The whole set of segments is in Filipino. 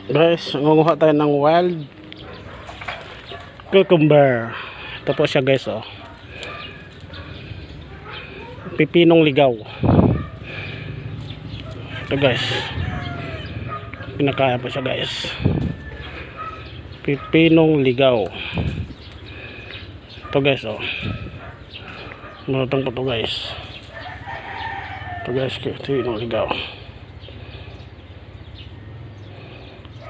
Guys, ngunguha tayo ng wild cucumber. Ito po siya guys, oh. Pipinong ligaw. Ito guys. Pinakain po siya guys. Pipinong ligaw. Ito guys, oh. Malutong po ito guys. Ito guys, pipinong ligaw.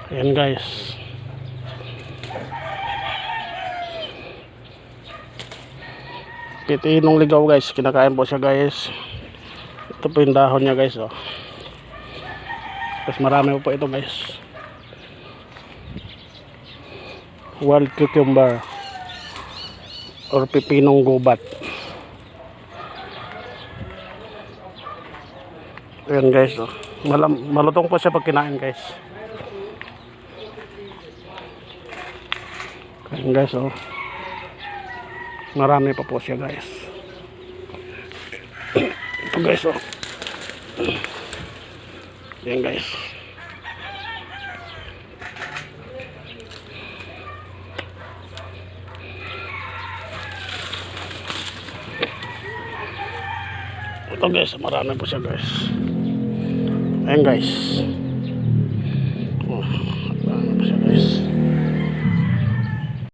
Ayan guys. Pipinong ligaw guys. Kinakain po siya guys. Ito po yung dahon niya guys, oh. Tapos marami po ito guys. Wild cucumber or pipinong gubat. Ayan guys, oh. Malutong po siya pag kinain guys. Ayan guys, oh. Marami pa po siya guys. Ito guys, oh. Ayan guys. Ito guys, marami po siya guys. Ayan guys. Oh.